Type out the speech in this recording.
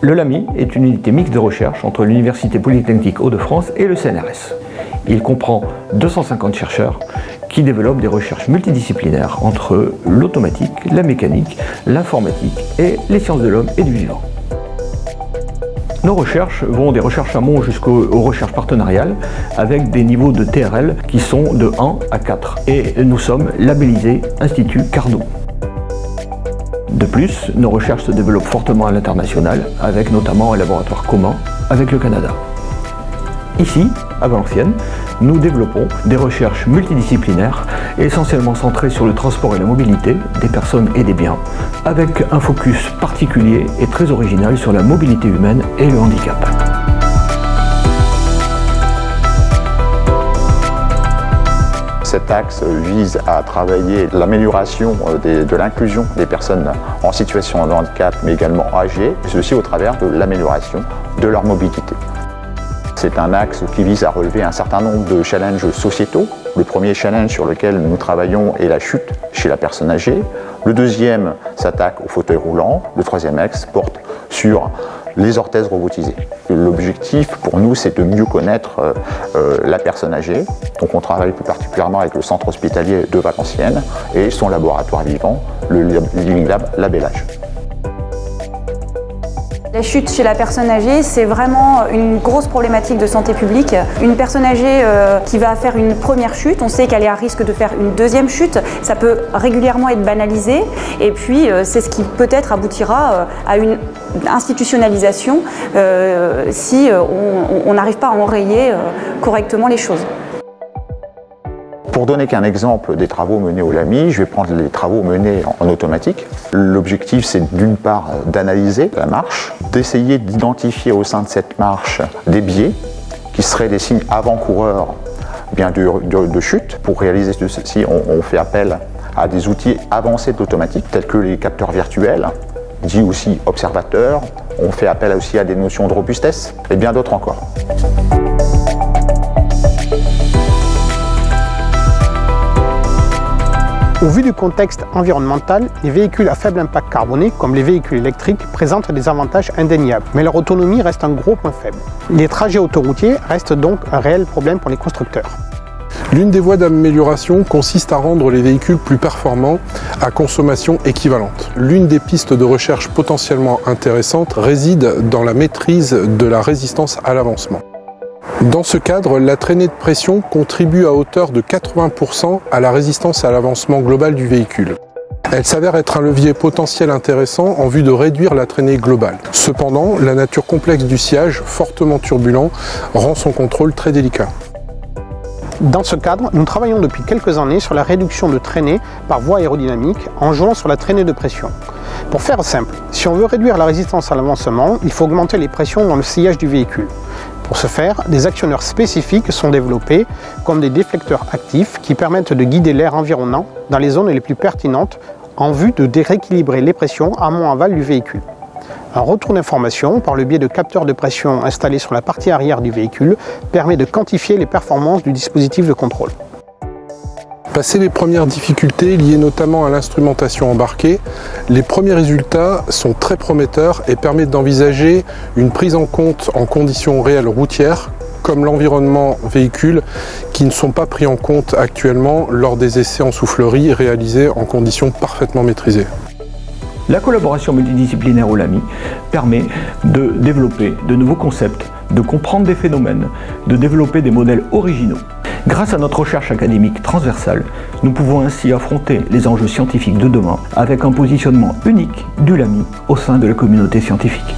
Le LAMI est une unité mixte de recherche entre l'Université Polytechnique Hauts-de-France et le CNRS. Il comprend 250 chercheurs qui développent des recherches multidisciplinaires entre l'automatique, la mécanique, l'informatique et les sciences de l'homme et du vivant. Nos recherches vont des recherches amont jusqu'aux recherches partenariales avec des niveaux de TRL qui sont de 1 à 4 et nous sommes labellisés Institut Carnot. De plus, nos recherches se développent fortement à l'international avec notamment un laboratoire commun avec le Canada. Ici, à Valenciennes, nous développons des recherches multidisciplinaires essentiellement centrées sur le transport et la mobilité des personnes et des biens, avec un focus particulier et très original sur la mobilité humaine et le handicap. Cet axe vise à travailler l'amélioration de l'inclusion des personnes en situation de handicap, mais également âgées, et ceci au travers de l'amélioration de leur mobilité. C'est un axe qui vise à relever un certain nombre de challenges sociétaux. Le premier challenge sur lequel nous travaillons est la chute chez la personne âgée. Le deuxième s'attaque au fauteuil roulant. Le troisième axe porte sur les orthèses robotisées. L'objectif pour nous, c'est de mieux connaître la personne âgée. Donc on travaille plus particulièrement avec le centre hospitalier de Valenciennes et son laboratoire vivant, le Living Lab Labellage. La chute chez la personne âgée, c'est vraiment une grosse problématique de santé publique. Une personne âgée qui va faire une première chute, on sait qu'elle est à risque de faire une deuxième chute. Ça peut régulièrement être banalisé et puis c'est ce qui peut-être aboutira à une institutionnalisation si on n'arrive pas à enrayer correctement les choses. Pour donner qu'un exemple des travaux menés au LAMI, je vais prendre les travaux menés en automatique. L'objectif, c'est d'une part d'analyser la marche, d'essayer d'identifier au sein de cette marche des biais qui seraient des signes avant-coureurs de chute. Pour réaliser ceci, on fait appel à des outils avancés de l'automatique tels que les capteurs virtuels, dits aussi observateurs. On fait appel aussi à des notions de robustesse et bien d'autres encore. Au vu du contexte environnemental, les véhicules à faible impact carboné, comme les véhicules électriques, présentent des avantages indéniables, mais leur autonomie reste un gros point faible. Les trajets autoroutiers restent donc un réel problème pour les constructeurs. L'une des voies d'amélioration consiste à rendre les véhicules plus performants à consommation équivalente. L'une des pistes de recherche potentiellement intéressantes réside dans la maîtrise de la résistance à l'avancement. Dans ce cadre, la traînée de pression contribue à hauteur de 80% à la résistance à l'avancement global du véhicule. Elle s'avère être un levier potentiel intéressant en vue de réduire la traînée globale. Cependant, la nature complexe du sillage, fortement turbulent, rend son contrôle très délicat. Dans ce cadre, nous travaillons depuis quelques années sur la réduction de traînée par voie aérodynamique en jouant sur la traînée de pression. Pour faire simple, si on veut réduire la résistance à l'avancement, il faut augmenter les pressions dans le sillage du véhicule. Pour ce faire, des actionneurs spécifiques sont développés, comme des déflecteurs actifs qui permettent de guider l'air environnant dans les zones les plus pertinentes en vue de rééquilibrer les pressions amont-aval du véhicule. Un retour d'information par le biais de capteurs de pression installés sur la partie arrière du véhicule permet de quantifier les performances du dispositif de contrôle. Passé les premières difficultés liées notamment à l'instrumentation embarquée, les premiers résultats sont très prometteurs et permettent d'envisager une prise en compte en conditions réelles routières, comme l'environnement véhicule, qui ne sont pas pris en compte actuellement lors des essais en soufflerie réalisés en conditions parfaitement maîtrisées. La collaboration multidisciplinaire au LAMI permet de développer de nouveaux concepts, de comprendre des phénomènes, de développer des modèles originaux. Grâce à notre recherche académique transversale, nous pouvons ainsi affronter les enjeux scientifiques de demain avec un positionnement unique du LAMI au sein de la communauté scientifique.